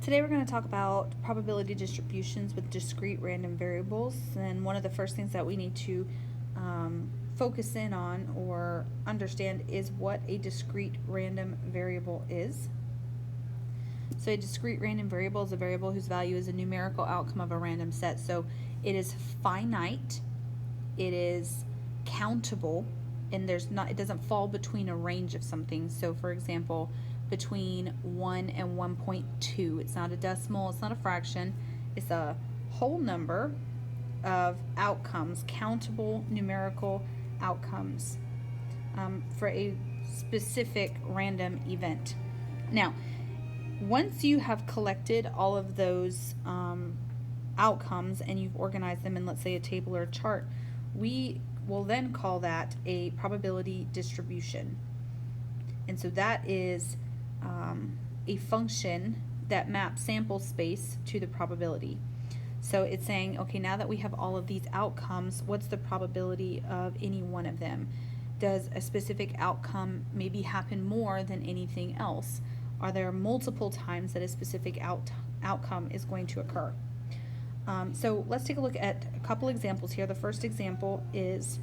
Today we're going to talk about probability distributions with discrete random variables, and one of the first things that we need to focus in on or understand is what a discrete random variable is. So a discrete random variable is a variable whose value is a numerical outcome of a random set. So it is finite, it is countable, and it doesn't fall between a range of something. So for example, between 1 and 1.2. It's not a decimal, it's not a fraction, it's a whole number of outcomes, countable numerical outcomes for a specific random event. Now, once you have collected all of those outcomes and you've organized them in, let's say, a table or a chart, we will then call that a probability distribution. And so that is a function that maps sample space to the probability. So it's saying, okay, now that we have all of these outcomes, what's the probability of any one of them? Does a specific outcome maybe happen more than anything else? Are there multiple times that a specific outcome is going to occur? So let's take a look at a couple examples here. The first example is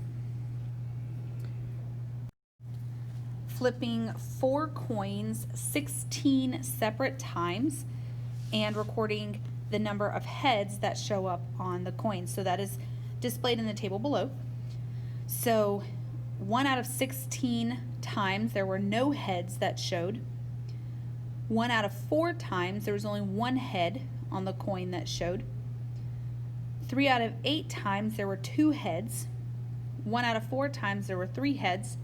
flipping 4 coins 16 separate times and recording the number of heads that show up on the coins. So that is displayed in the table below. So 1 out of 16 times there were no heads that showed. 1 out of 4 times there was only 1 head on the coin that showed. 3 out of 8 times there were 2 heads. 1 out of 4 times there were 3 heads.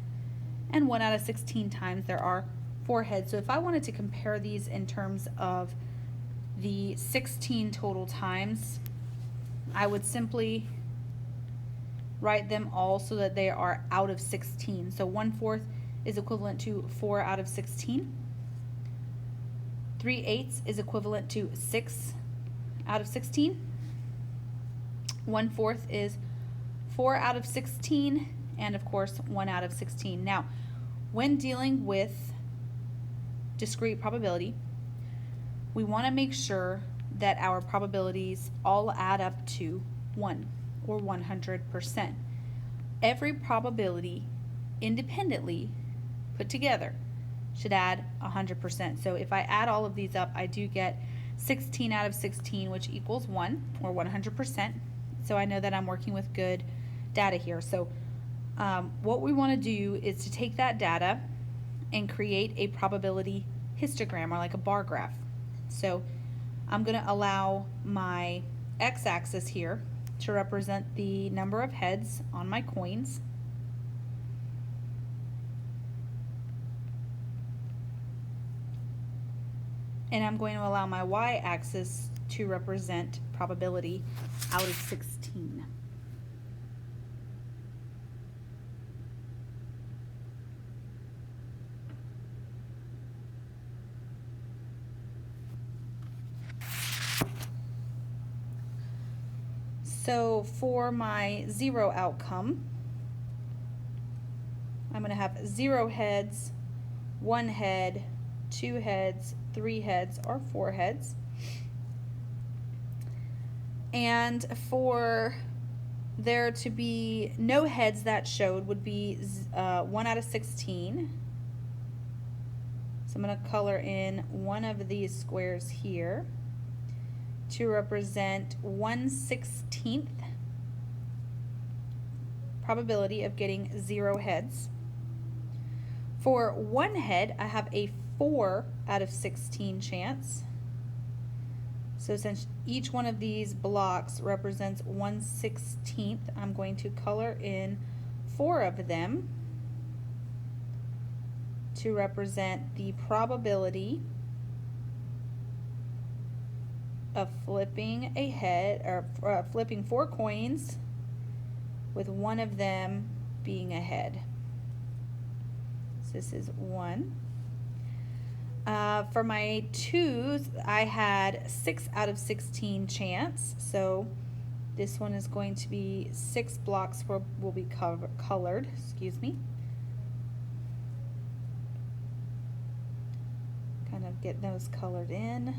And 1 out of 16 times there are 4 heads. So if I wanted to compare these in terms of the 16 total times, I would simply write them all so that they are out of 16. So 1/4 is equivalent to 4 out of 16. 3/8 is equivalent to 6 out of 16. 1/4 is 4 out of 16, and of course 1 out of 16. Now, when dealing with discrete probability, we want to make sure that our probabilities all add up to 1 or 100%. Every probability independently put together should add 100%. So if I add all of these up, I do get 16 out of 16, which equals 1 or 100%. So I know that I'm working with good data here. So what we want to do is to take that data and create a probability histogram, or like a bar graph. So I'm going to allow my x-axis here to represent the number of heads on my coins. And I'm going to allow my y-axis to represent probability out of 16. So for my 0 outcome, I'm going to have 0 heads, 1 head, 2 heads, 3 heads, or 4 heads. And for there to be no heads that showed would be 1 out of 16. So I'm going to color in one of these squares here to represent 1/16 probability of getting 0 heads. For 1 head, I have a 4 out of 16 chance. So since each one of these blocks represents 1/16, I'm going to color in 4 of them to represent the probability of flipping a head, or flipping 4 coins with one of them being a head. So this is 1. For my 2s, I had 6 out of 16 chance. So this one is going to be 6 blocks will be colored. Excuse me. Kind of get those colored in.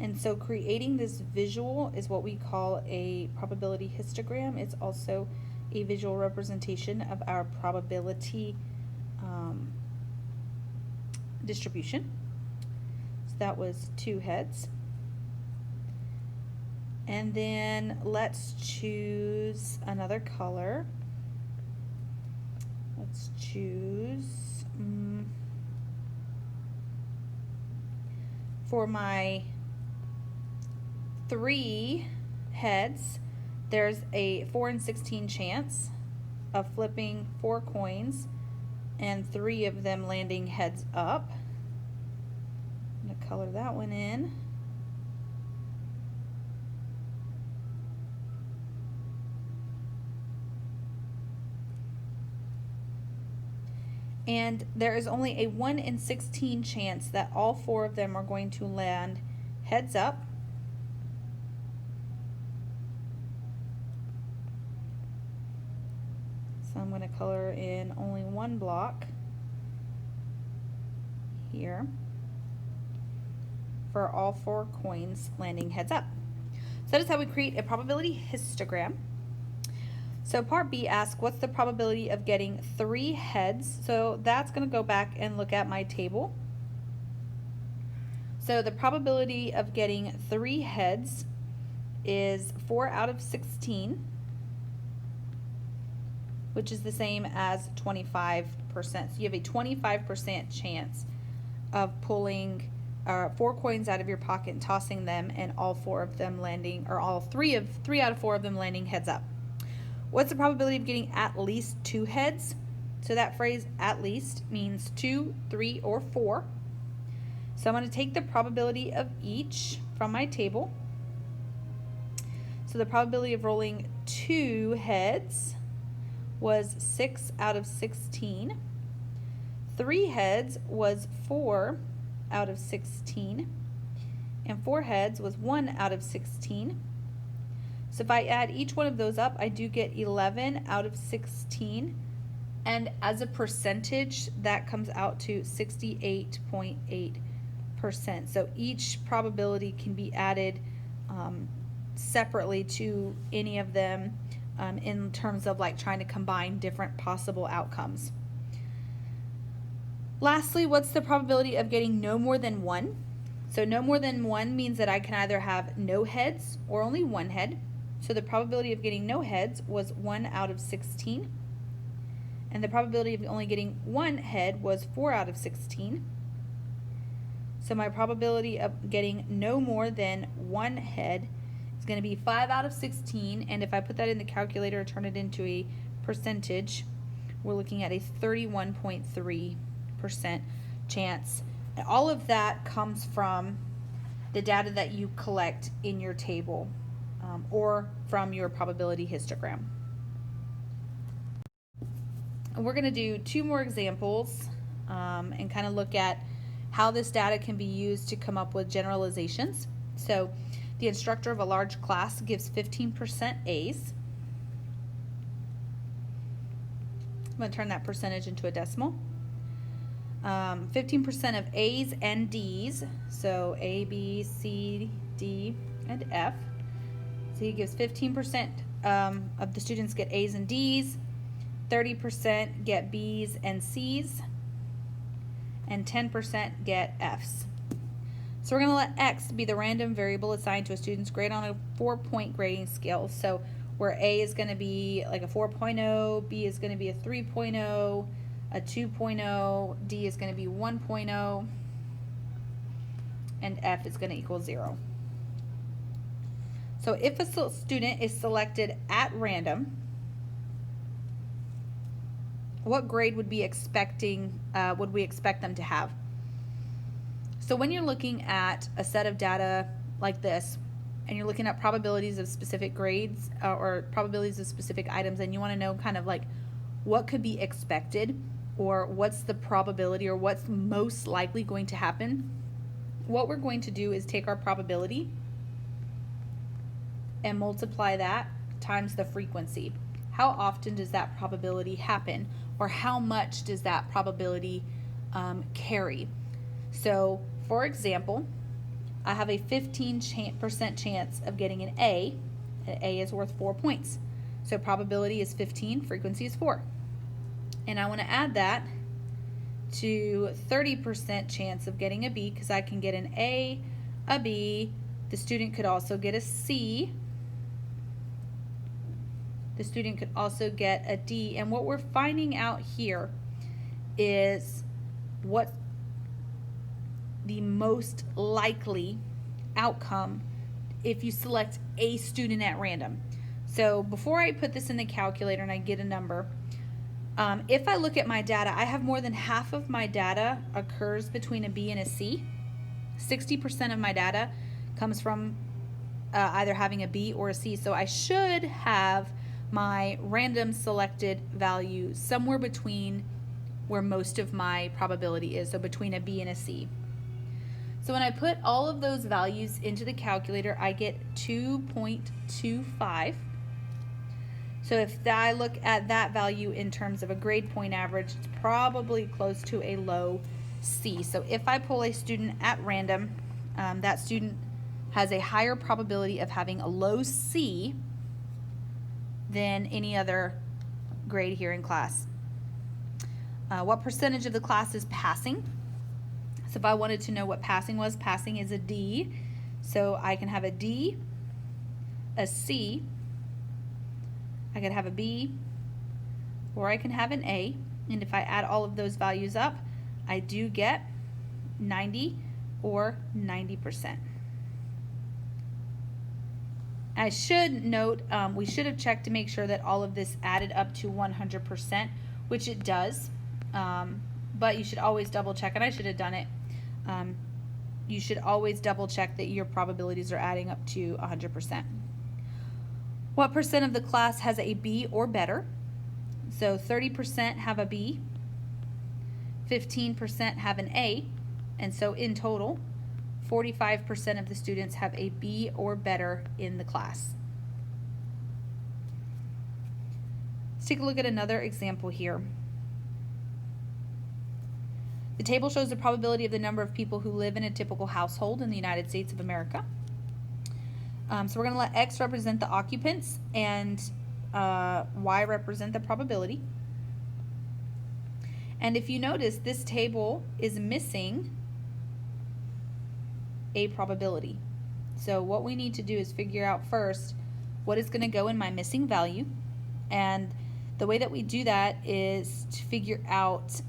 And so creating this visual is what we call a probability histogram. It's also a visual representation of our probability distribution. So that was 2 heads. And then let's choose another color. Let's choose, for my 3 heads, there's a 4 in 16 chance of flipping 4 coins and 3 of them landing heads up. I'm going to color that one in. And there is only a 1 in 16 chance that all 4 of them are going to land heads up. So I'm going to color in only 1 block here for all 4 coins landing heads up. So that is how we create a probability histogram. So part B asks, what's the probability of getting 3 heads? So that's going to go back and look at my table. So the probability of getting 3 heads is 4 out of 16, which is the same as 25%. So you have a 25% chance of pulling 4 coins out of your pocket and tossing them, and all 4 of them landing, or all 3 out of 4 of them landing heads up. What's the probability of getting at least 2 heads? So that phrase at least means 2, 3, or 4. So I'm going to take the probability of each from my table. So the probability of rolling 2 heads was 6 out of 16. 3 heads was 4 out of 16. And 4 heads was 1 out of 16. So if I add each one of those up, I do get 11 out of 16. And as a percentage, that comes out to 68.8%. So each probability can be added separately to any of them in terms of like trying to combine different possible outcomes. Lastly, what's the probability of getting no more than 1? So no more than 1 means that I can either have no heads or only 1 head. So the probability of getting no heads was 1 out of 16. And the probability of only getting 1 head was 4 out of 16. So my probability of getting no more than 1 head is going to be 5 out of 16. And if I put that in the calculator and turn it into a percentage, we're looking at a 31.3% chance. And all of that comes from the data that you collect in your table or from your probability histogram. And we're going to do 2 more examples and kind of look at how this data can be used to come up with generalizations. So the instructor of a large class gives 15% A's. I'm going to turn that percentage into a decimal. 15% of A's and D's, so A, B, C, D, and F. So he gives 15% of the students get A's and D's, 30% get B's and C's, and 10% get F's. So we're going to let X be the random variable assigned to a student's grade on a 4-point grading scale. So where A is going to be like a 4.0, B is going to be a 3.0, a 2.0, D is going to be 1.0, and F is going to equal 0. So if a student is selected at random, what grade would we expect them to have? So when you're looking at a set of data like this, and you're looking at probabilities of specific grades or probabilities of specific items, and you want to know kind of like what could be expected, or what's the probability, or what's most likely going to happen, what we're going to do is take our probability and multiply that times the frequency. How often does that probability happen, or how much does that probability carry? So for example, I have a 15% chance of getting an A. An A is worth 4 points. So probability is 15, frequency is 4. And I want to add that to 30% chance of getting a B, because I can get an A, a B. The student could also get a C. The student could also get a D. And what we're finding out here is what the most likely outcome if you select a student at random. So before I put this in the calculator and I get a number, if I look at my data, I have more than half of my data occurs between a B and a C. 60% of my data comes from either having a B or a C. So I should have my random selected value somewhere between where most of my probability is, so between a B and a C. So when I put all of those values into the calculator, I get 2.25. So if I look at that value in terms of a grade point average, it's probably close to a low C. So if I pull a student at random, that student has a higher probability of having a low C than any other grade here in class. What percentage of the class is passing? So if I wanted to know what passing was, passing is a D. So I can have a D, a C, I could have a B, or I can have an A. And if I add all of those values up, I do get 90 or 90%. I should note, we should have checked to make sure that all of this added up to 100%, which it does. But you should always double check, and I should have done it. You should always double check that your probabilities are adding up to 100%. What percent of the class has a B or better? So 30% have a B, 15% have an A, and so in total, 45% of the students have a B or better in the class. Let's take a look at another example here. The table shows the probability of the number of people who live in a typical household in the United States of America. So we're going to let X represent the occupants and Y represent the probability. And if you notice, this table is missing a probability. So what we need to do is figure out first what is going to go in my missing value. And the way that we do that is to figure out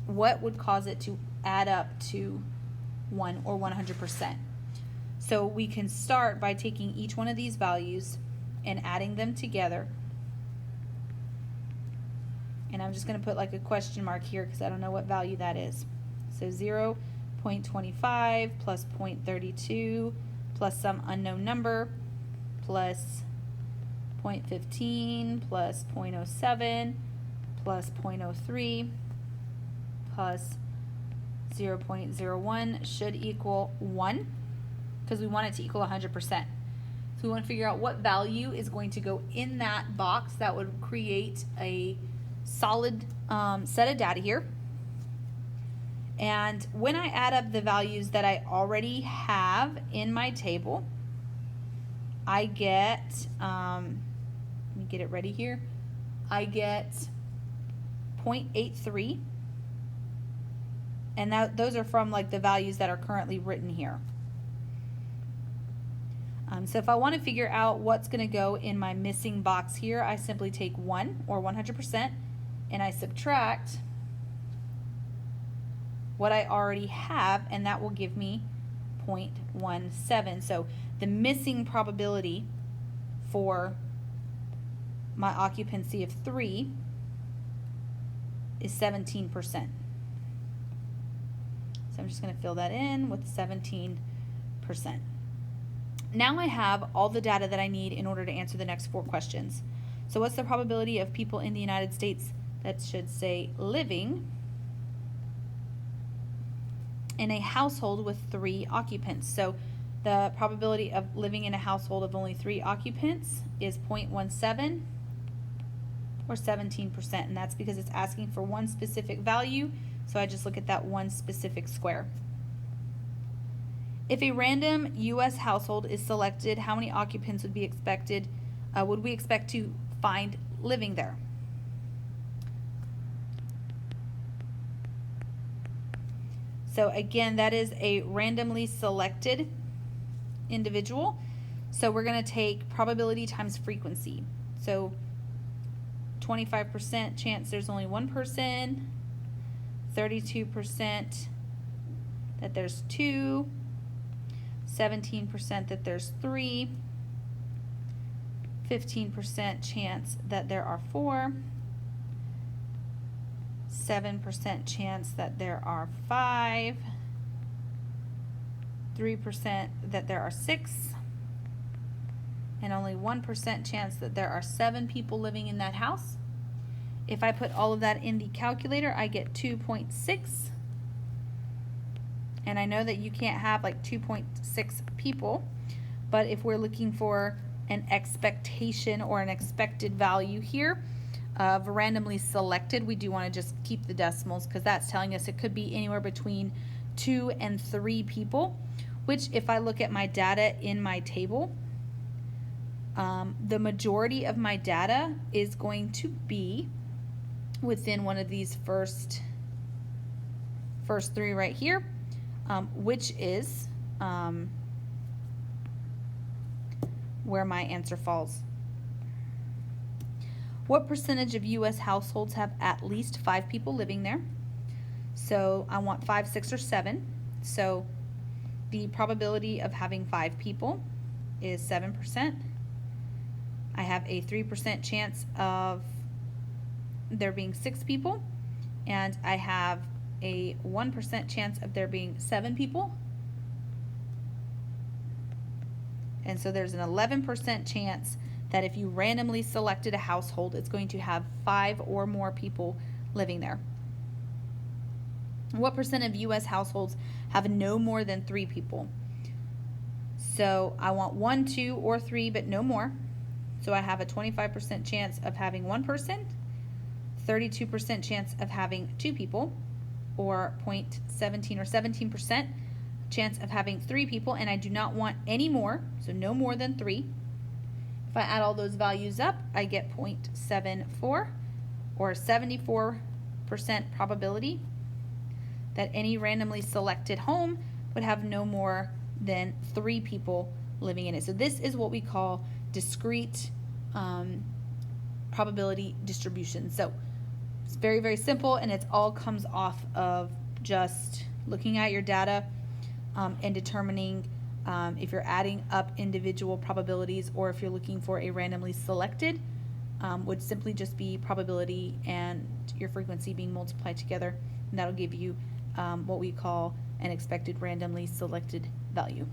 what would cause it to add up to 1 or 100%. So we can start by taking each one of these values and adding them together. And I'm just going to put like a question mark here because I don't know what value that is. So 0.25 plus 0.32 plus some unknown number plus 0.15 plus 0.07 plus 0.03 plus 0.01 should equal 1, because we want it to equal 100%. So we want to figure out what value is going to go in that box that would create a solid set of data here. And when I add up the values that I already have in my table, I get, let me get it ready here, I get 0.83. And those are from like the values that are currently written here. So if I want to figure out what's going to go in my missing box here, I simply take 1 or 100% and I subtract what I already have, and that will give me 0.17. So the missing probability for my occupancy of 3 is 17%. So I'm just going to fill that in with 17%. Now I have all the data that I need in order to answer the next 4 questions. So what's the probability of people in the United States, that should say living, in a household with 3 occupants? So the probability of living in a household of only 3 occupants is 0.17 or 17%, and that's because it's asking for one specific value, so I just look at that one specific square. If a random U.S. household is selected, how many occupants would we expect to find living there? So again, that is a randomly selected individual. So we're going to take probability times frequency. So 25% chance there's only one person, 32% that there's two, 17% that there's three, 15% chance that there are four, 7% chance that there are five, 3% that there are six, and only 1% chance that there are 7 people living in that house. If I put all of that in the calculator, I get 2.6. And I know that you can't have like 2.6 people, but if we're looking for an expectation or an expected value here of randomly selected, we do want to just keep the decimals because that's telling us it could be anywhere between 2 and 3 people, which if I look at my data in my table, the majority of my data is going to be within one of these first 3 right here, which is where my answer falls. What percentage of U.S. households have at least 5 people living there? So I want 5, 6, or 7. So the probability of having 5 people is 7%. I have a 3% chance of there being 6 people, and I have a 1% chance of there being 7 people. And so there's an 11% chance that if you randomly selected a household, it's going to have 5 or more people living there. What percent of U.S. households have no more than 3 people? So I want 1, 2, or 3, but no more. So I have a 25% chance of having 1 person, 32% chance of having 2 people, or 0.17 or 17% chance of having 3 people, and I do not want any more, so no more than 3. If I add all those values up, I get 0.74 or 74% probability that any randomly selected home would have no more than 3 people living in it. So this is what we call discrete probability distribution. So it's very, very simple, and it all comes off of just looking at your data and determining if you're adding up individual probabilities or if you're looking for a randomly selected, would simply just be probability and your frequency being multiplied together, and that'll give you what we call an expected randomly selected value.